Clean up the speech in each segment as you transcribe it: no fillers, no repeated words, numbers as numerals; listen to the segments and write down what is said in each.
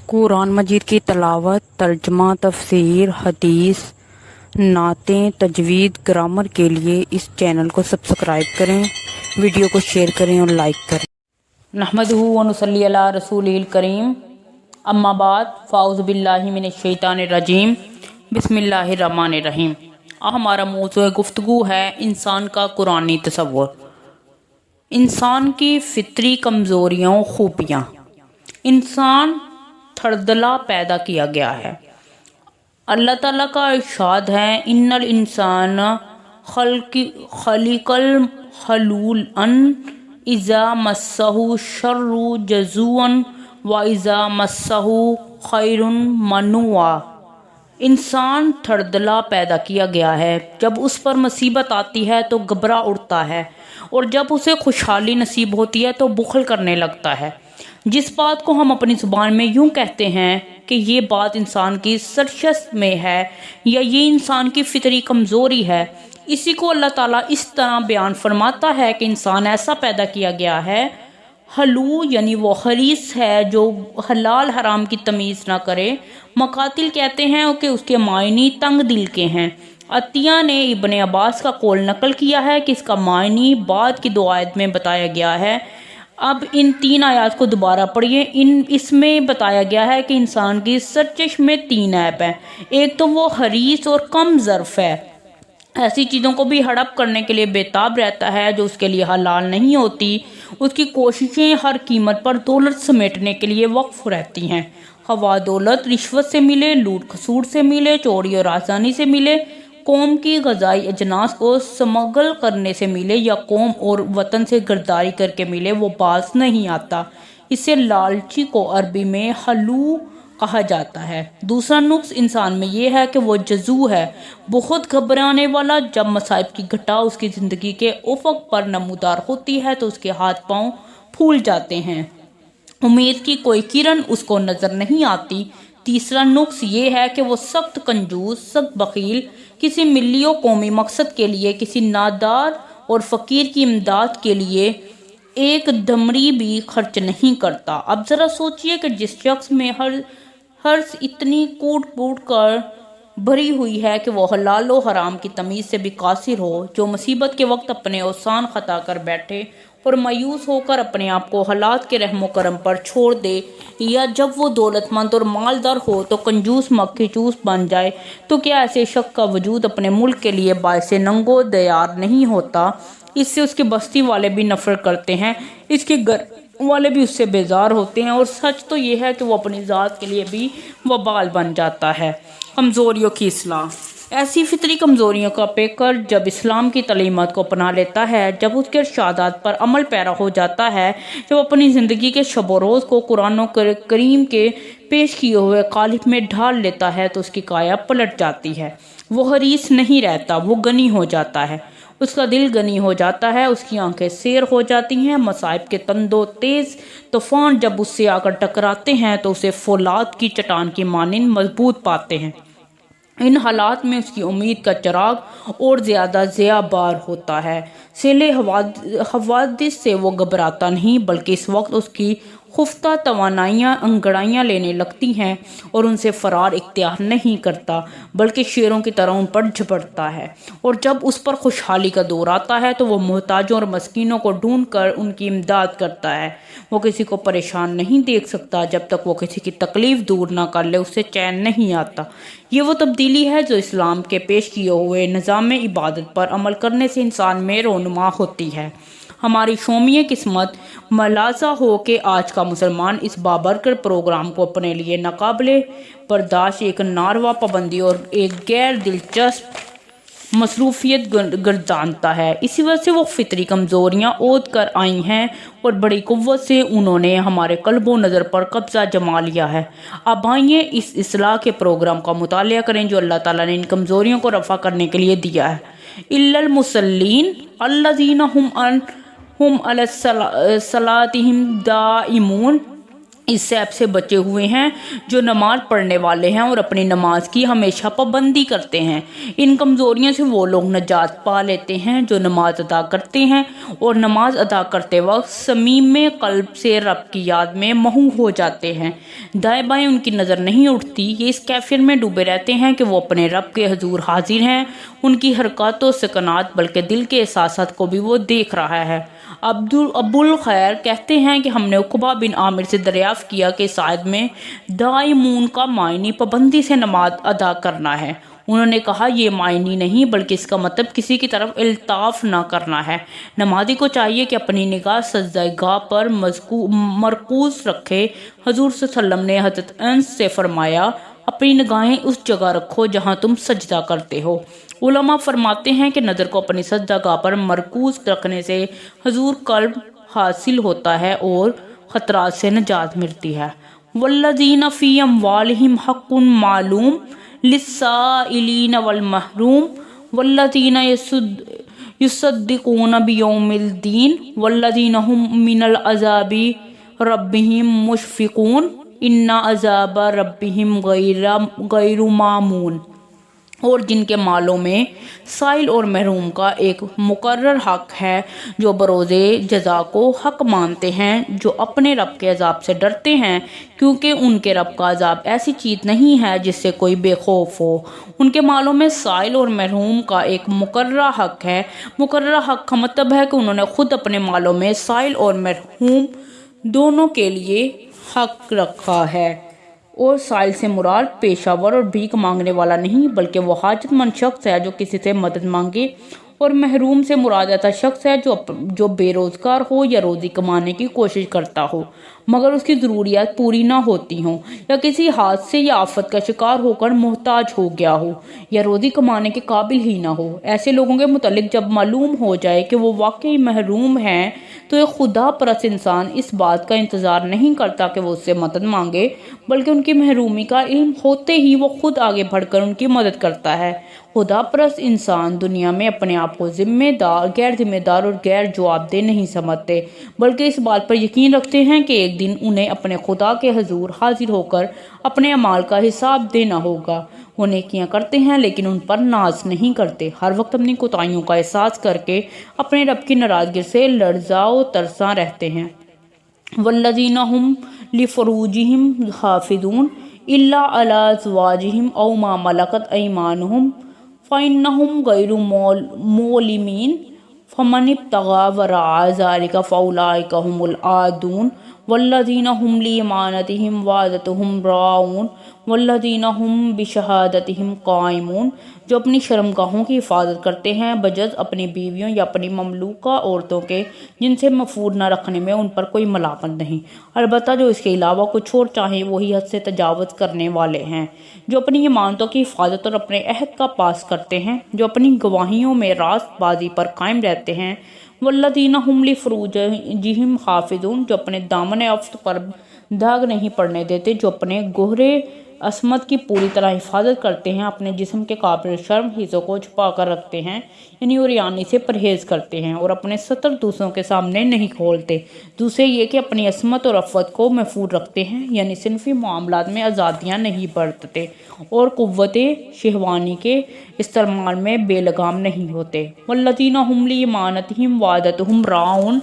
قرآن مجید کی تلاوت، ترجمہ، تفسیر، حدیث، نعتیں، تجوید، گرامر کے لیے اس چینل کو سبسکرائب کریں، ویڈیو کو شیئر کریں اور لائک کریں۔ نحمدہ و نصلی علی رسولہ الکریم، اما بعد، فاعوذ باللہ من الشیطان الرجیم، بسم اللہ الرحمن الرحیم۔ ہمارا موضوع گفتگو ہے انسان کا قرآنی تصور، انسان کی فطری کمزوریاں و خوبیاں۔ انسان تھردلا پیدا کیا گیا ہے۔ اللہ تعالیٰ کا ارشاد ہے، ان الانسان خلق ہلوعا اذا مسہ الشر جزوعا واذا مسہ خیر منوعا۔ انسان تھردلا پیدا کیا گیا ہے، جب اس پر مصیبت آتی ہے تو گھبرا اٹھتا ہے، اور جب اسے خوشحالی نصیب ہوتی ہے تو بخل کرنے لگتا ہے۔ جس بات کو ہم اپنی زبان میں یوں کہتے ہیں کہ یہ بات انسان کی سرشت میں ہے یا یہ انسان کی فطری کمزوری ہے، اسی کو اللہ تعالیٰ اس طرح بیان فرماتا ہے کہ انسان ایسا پیدا کیا گیا ہے، ہلو یعنی وہ حریص ہے جو حلال حرام کی تمیز نہ کرے۔ مقاتل کہتے ہیں کہ اس کے معنی تنگ دل کے ہیں۔ عطیہ نے ابن عباس کا قول نقل کیا ہے کہ اس کا معنی بعد کی دو آیت میں بتایا گیا ہے۔ اب ان تین آیات کو دوبارہ پڑھیے۔ اس میں بتایا گیا ہے کہ انسان کی سرچشمے میں تین عیب ہیں۔ ایک تو وہ حریص اور کم ظرف ہے، ایسی چیزوں کو بھی ہڑپ کرنے کے لیے بےتاب رہتا ہے جو اس کے لیے حلال نہیں ہوتی۔ اس کی کوششیں ہر قیمت پر دولت سمیٹنے کے لیے وقف رہتی ہیں، خواہ دولت رشوت سے ملے، لوٹ کھسوٹ سے ملے، چوری اور آسانی سے ملے، قوم کی غذائی اجناس کو سمگل کرنے سے ملے یا قوم اور وطن سے غداری کر کے ملے، وہ باز نہیں آتا۔ اسے لالچی کو عربی میں حلو کہا جاتا ہے۔ دوسرا نقص انسان میں یہ ہے کہ وہ جزو ہے، بہت گھبرانے والا۔ جب مصائب کی گھٹا اس کی زندگی کے افق پر نمودار ہوتی ہے تو اس کے ہاتھ پاؤں پھول جاتے ہیں، امید کی کوئی کرن اس کو نظر نہیں آتی۔ تیسرا نقص یہ ہے کہ وہ سخت کنجوس، سخت بخیل، کسی ملی و قومی مقصد کے لیے، کسی نادار اور فقیر کی امداد کے لیے ایک دمری بھی خرچ نہیں کرتا۔ اب ذرا سوچئے کہ جس شخص میں ہرس اتنی کوٹ کوٹ کر بھری ہوئی ہے کہ وہ حلال و حرام کی تمیز سے بھی قاصر ہو، جو مصیبت کے وقت اپنے اوسان خطا کر بیٹھے اور مایوس ہو کر اپنے آپ کو حالات کے رحم و کرم پر چھوڑ دے، یا جب وہ دولت مند اور مالدار ہو تو کنجوس مکھی چوس بن جائے، تو کیا ایسے شخص کا وجود اپنے ملک کے لیے باعث ننگ و دیار نہیں ہوتا؟ اس سے اس کے بستی والے بھی نفرت کرتے ہیں، اس کے گھر والے بھی اس سے بیزار ہوتے ہیں، اور سچ تو یہ ہے کہ وہ اپنی ذات کے لیے بھی وبال بن جاتا ہے۔ کمزوریوں کی اصلاح۔ ایسی فطری کمزوریوں کا پیکر جب اسلام کی تعلیمات کو اپنا لیتا ہے، جب اس کے ارشادات پر عمل پیرا ہو جاتا ہے، جب اپنی زندگی کے شب و روز کو قرآن کریم کے پیش کیے ہوئے قالب میں ڈھال لیتا ہے تو اس کی کایا پلٹ جاتی ہے۔ وہ حریص نہیں رہتا، وہ غنی ہو جاتا ہے، اس کا دل غنی ہو جاتا ہے، اس کی آنکھیں سیر ہو جاتی ہیں۔ مصائب کے تندو تیز طوفان جب اس سے آ کر ٹکراتے ہیں تو اسے فولاد کی چٹان کی مانند مضبوط پاتے ہیں۔ ان حالات میں اس کی امید کا چراغ اور زیادہ ضیاء بار ہوتا ہے۔ سیلِ حوادث سے وہ گھبراتا نہیں، بلکہ اس وقت اس کی خفتہ توانائیاں انگڑائیاں لینے لگتی ہیں اور ان سے فرار اختیار نہیں کرتا، بلکہ شیروں کی طرح ان پر جھپٹتا ہے۔ اور جب اس پر خوشحالی کا دور آتا ہے تو وہ محتاجوں اور مسکینوں کو ڈھونڈ کر ان کی امداد کرتا ہے۔ وہ کسی کو پریشان نہیں دیکھ سکتا، جب تک وہ کسی کی تکلیف دور نہ کر لے اسے چین نہیں آتا۔ یہ وہ تبدیلی ہے جو اسلام کے پیش کیے ہوئے نظام عبادت پر عمل کرنے سے انسان میں رونما ہوتی ہے۔ ہماری شومیہ قسمت ملاحظہ ہو کہ آج کا مسلمان اس بابرکت پروگرام کو اپنے لیے ناقابل برداشت ایک ناروا پابندی اور ایک غیر دلچسپ مصروفیت گردانتا ہے۔ اسی وجہ سے وہ فطری کمزوریاں اودھ کر آئی ہیں اور بڑی قوت سے انہوں نے ہمارے قلب و نظر پر قبضہ جما لیا ہے۔ اب آئیے اس اصلاح کے پروگرام کا مطالعہ کریں جو اللہ تعالیٰ نے ان کمزوریوں کو رفع کرنے کے لیے دیا ہے۔ الا المصلین الذین هم علی صلاتہم دائمون۔ اس عیب سے بچے ہوئے ہیں جو نماز پڑھنے والے ہیں اور اپنی نماز کی ہمیشہ پابندی کرتے ہیں۔ ان کمزوریوں سے وہ لوگ نجات پا لیتے ہیں جو نماز ادا کرتے ہیں اور نماز ادا کرتے وقت صمیم قلب سے رب کی یاد میں محو ہو جاتے ہیں۔ دائیں بائیں ان کی نظر نہیں اٹھتی، یہ اس کیفیت میں ڈوبے رہتے ہیں کہ وہ اپنے رب کے حضور حاضر ہیں۔ ان کی حرکات و سکنات بلکہ دل کے احساسات کو بھی وہ دیکھ رہا ہے۔ ابو الخیر کہتے ہیں کہ ہم نے عقبہ بن عامر سے دریافت کیا کہ اس آیت میں دائمون کا معنی پابندی سے نماز ادا کرنا ہے۔ انہوں نے کہا یہ معنی نہیں بلکہ اس کا مطلب کسی کی طرف الطاف نہ کرنا ہے۔ نمازی کو چاہیے کہ اپنی نگاہ سجدہ گاہ پر مرکوز رکھے۔ حضور صلی اللہ علیہ وسلم نے حضرت انس سے فرمایا اپنی نگاہیں اس جگہ رکھو جہاں تم سجدہ کرتے ہو۔ علماء فرماتے ہیں کہ نظر کو اپنی سجدہ گاہ پر مرکوز رکھنے سے حضور قلب حاصل ہوتا ہے اور خطرات سے نجات ملتی ہے۔ والذین فی اموالہم حق معلوم للسائلین والمحروم والذین یصدقون بیوم الدین والذین هم من العذاب ربہم مشفقون ان عذاب ربہم غیر مامون، اور جن کے مالوں میں سائل اور محروم کا ایک مقرر حق ہے، جو بروز جزا کو حق مانتے ہیں، جو اپنے رب کے عذاب سے ڈرتے ہیں، کیونکہ ان کے رب کا عذاب ایسی چیز نہیں ہے جس سے کوئی بے خوف ہو۔ ان کے مالوں میں سائل اور محروم کا ایک مقررہ حق ہے۔ مقررہ حق کا مطلب ہے کہ انہوں نے خود اپنے مالوں میں سائل اور محروم دونوں کے لیے حق رکھا ہے، اور سائل سے مراد پیشہ ور اور بھیک مانگنے والا نہیں بلکہ وہ حاجت مند شخص ہے جو کسی سے مدد مانگے، اور محروم سے مراد ایسا شخص ہے جو بے روزگار ہو یا روزی کمانے کی کوشش کرتا ہو مگر اس کی ضروریات پوری نہ ہوتی ہوں، یا کسی حادثے یا آفت کا شکار ہو کر محتاج ہو گیا ہو یا روزی کمانے کے قابل ہی نہ ہو۔ ایسے لوگوں کے متعلق جب معلوم ہو جائے کہ وہ واقعی محروم ہیں تو ایک خدا پرست انسان اس بات کا انتظار نہیں کرتا کہ وہ اس سے مدد مانگے، بلکہ ان کی محرومی کا علم ہوتے ہی وہ خود آگے بڑھ کر ان کی مدد کرتا ہے۔ خدا پرست انسان دنیا میں اپنے آپ کو غیر ذمہ دار اور غیر جواب دہ نہیں سمجھتے، بلکہ اس بات پر یقین رکھتے ہیں کہ ایک دن انہیں اپنے خدا کے حضور حاضر ہو کر اپنے اعمال کا حساب دینا ہوگا۔ وہ نیکیاں کرتے ہیں لیکن ان پر ناز نہیں کرتے، ہر وقت اپنی کوتاہیوں کا احساس کر کے اپنے رب کی ناراضگی سے لرزاں و ترساں رہتے ہیں۔ والذین هم لفروجہم حافظون الا علی ازواجہم او ما ملکت ایمانہم فإنہم غیر مولمین فمن ابتغى وراء ذلك فأولئک هم العادون والذین هم لأمانتہم وعدتہم راعون والذین هم بشہادتہم قائمون، جو اپنی شرمگاہوں کی حفاظت کرتے ہیں بجز اپنی بیویوں یا اپنی مملوکہ عورتوں کے جن سے مفعول نہ رکھنے میں ان پر کوئی ملامت نہیں، البتہ جو اس کے علاوہ کچھ اور چاہیں وہی حد سے تجاوز کرنے والے ہیں، جو اپنی امانتوں کی حفاظت اور اپنے عہد کا پاس کرتے ہیں، جو اپنی گواہیوں میں راست بازی پر قائم رہتے ہیں۔ والذین هم لفروجہم حافظون، جو اپنے دامن عفت پر داغ نہیں پڑنے دیتے، جو اپنے گہرے عصمت کی پوری طرح حفاظت کرتے ہیں، اپنے جسم کے قابل شرم حصوں کو چھپا کر رکھتے ہیں، یعنی عریانی سے پرہیز کرتے ہیں، اور اپنے ستر دوسروں کے سامنے نہیں کھولتے۔ دوسرے یہ کہ اپنی عصمت اور عفت کو محفوظ رکھتے ہیں، یعنی صنفی معاملات میں آزادیاں نہیں برتتے اور قوت شہوانی کے استعمال میں بے لگام نہیں ہوتے۔ والذین هم لأمانتہم وعدتہم راعون،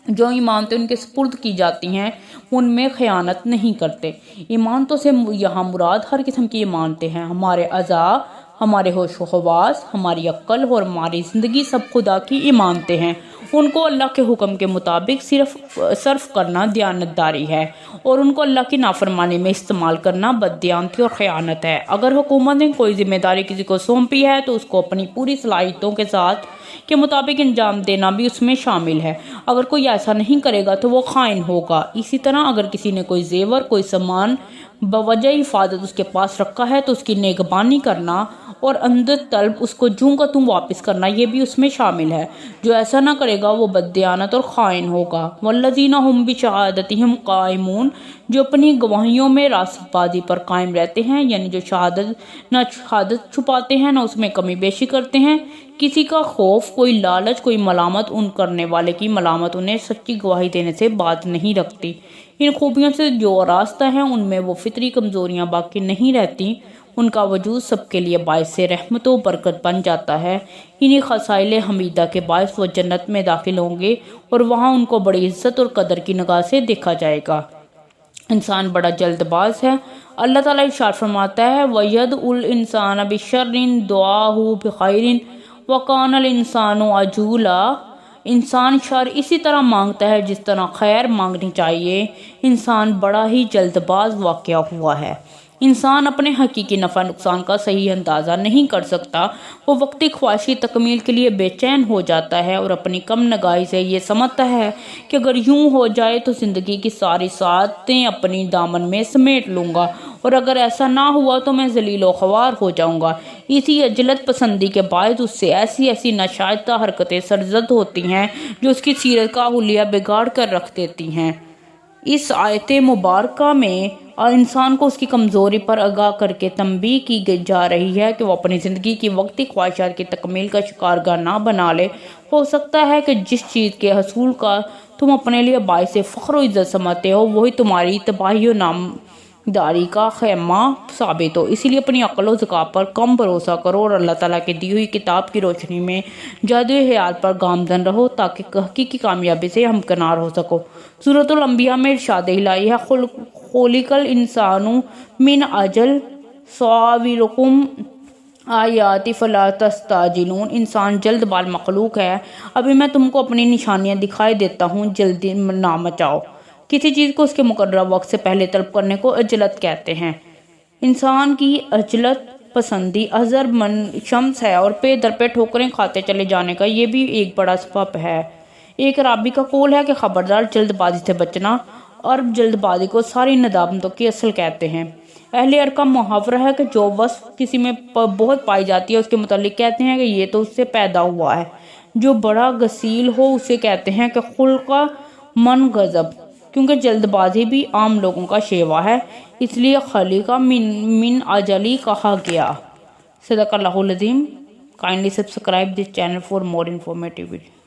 جو ایمانتیں ان کے سپرد کی جاتی ہیں ان میں خیانت نہیں کرتے۔ ایمانتوں سے یہاں مراد ہر قسم کی ایمانتیں ہیں، ہمارے اعضاء، ہمارے ہوش و حواس، ہماری عقل اور ہماری زندگی سب خدا کی ایمانتیں ہیں۔ ان کو اللہ کے حکم کے مطابق صرف کرنا دیانتداری ہے، اور ان کو اللہ کی نافرمانی میں استعمال کرنا بددیانتی اور خیانت ہے۔ اگر حکومت نے کوئی ذمہ داری کسی کو سونپی ہے تو اس کو اپنی پوری صلاحیتوں کے ساتھ کے مطابق انجام دینا بھی اس میں شامل ہے۔ اگر کوئی ایسا نہیں کرے گا تو وہ خائن ہوگا۔ اسی طرح اگر کسی نے کوئی زیور، کوئی سامان بوجہ حفاظت اس کے پاس رکھا ہے تو اس کی نگہبانی کرنا اور اندر طلب اس کو جوں کا توں واپس کرنا یہ بھی اس میں شامل ہے۔ جو ایسا نہ کرے گا وہ بددیانت اور خائن ہوگا۔ والذین هم بشہادتہم قائمون، جو اپنی گواہیوں میں راست بازی پر قائم رہتے ہیں، یعنی جو شہادت چھپاتے ہیں نہ اس میں کمی بیشی کرتے ہیں۔ کسی کا خوف، کوئی لالچ، کوئی ملامت، ان کرنے والے کی ملامت انہیں سچی گواہی دینے سے باز نہیں رکھتی۔ ان خوبیوں سے جو آراستہ ہیں ان میں وہ فطری کمزوریاں باقی نہیں رہتی، ان کا وجود سب کے لیے باعث رحمت و برکت بن جاتا ہے۔ انہی خصائل حمیدہ کے باعث وہ جنت میں داخل ہوں گے اور وہاں ان کو بڑی عزت اور قدر کی نگاہ سے دیکھا جائے گا۔ انسان بڑا جلد باز ہے۔ اللہ تعالیٰ ارشاد فرماتا ہے وَيَدْعُ الْإِنسَانَ بِالشَّرِّ دُعَاءَهُ بِخَيْرٍ وَكَانَ الْإِنسَانُ عَجُولًا۔ انسان شر اسی طرح مانگتا ہے جس طرح خیر مانگنی چاہیے۔ انسان بڑا ہی جلد باز واقع ہوا ہے۔ انسان اپنے حقیقی نفع نقصان کا صحیح اندازہ نہیں کر سکتا۔ وہ وقتی خواہشی تکمیل کے لیے بے چین ہو جاتا ہے اور اپنی کم نگاہی سے یہ سمجھتا ہے کہ اگر یوں ہو جائے تو زندگی کی ساری سعادتیں اپنی دامن میں سمیٹ لوں گا، اور اگر ایسا نہ ہوا تو میں ذلیل و خوار ہو جاؤں گا۔ اسی عجلت پسندی کے باعث اس سے ایسی ناشائستہ حرکتیں سرزد ہوتی ہیں جو اس کی سیرت کا حلیہ بگاڑ کر رکھ دیتی ہیں۔ اس آیت مبارکہ میں انسان کو اس کی کمزوری پر آگاہ کر کے تنبیہ کی جا رہی ہے کہ وہ اپنی زندگی کی وقتی خواہشات کی تکمیل کا شکارگاہ نہ بنا لے۔ ہو سکتا ہے کہ جس چیز کے حصول کا تم اپنے لیے باعث فخر و عزت سمجھتے ہو وہی تمہاری تباہی و نامداری کا خیمہ ثابت ہو۔ اسی لیے اپنی عقل و ذکاء پر کم بھروسہ کرو اور اللہ تعالیٰ کی دی ہوئی کتاب کی روشنی میں جادوئی خیال پر گامزن رہو تاکہ حقیقی کامیابی سے ہمکنار ہو سکو۔ سورۃ الانبیاء میں ارشاد الہی ہے خلق الانسان من عجل ساورکم آیاتی فلا تستعجلون۔ انسان جلد باز مخلوق ہے، ابھی میں تم کو اپنی نشانیاں دکھائی دیتا ہوں، جلدی نہ مچاؤ۔ کسی چیز کو اس کے مقررہ وقت سے پہلے طلب کرنے کو عجلت کہتے ہیں۔ انسان کی عجلت پسندی اظہر من شمس ہے اور پے در پہ ٹھوکریں کھاتے چلے جانے کا یہ بھی ایک بڑا سبب ہے۔ ایک عرابی کا قول ہے کہ خبردار جلد بازی سے بچنا، اور جلد بازی کو ساری ندامتوں کی اصل کہتے ہیں۔ اہل عرب کا محاورہ ہے کہ جو وصف کسی میں بہت پائی جاتی ہے اس کے متعلق کہتے ہیں کہ یہ تو اس سے پیدا ہوا ہے۔ جو بڑا غسیل ہو اسے کہتے ہیں کہ خلق من غضب، کیونکہ جلد بازی بھی عام لوگوں کا شیوا ہے، اس لیے خلیقہ من عجلی کہا گیا۔ صدق اللہ العظیم۔ Kindly subscribe this channel for more informative videos.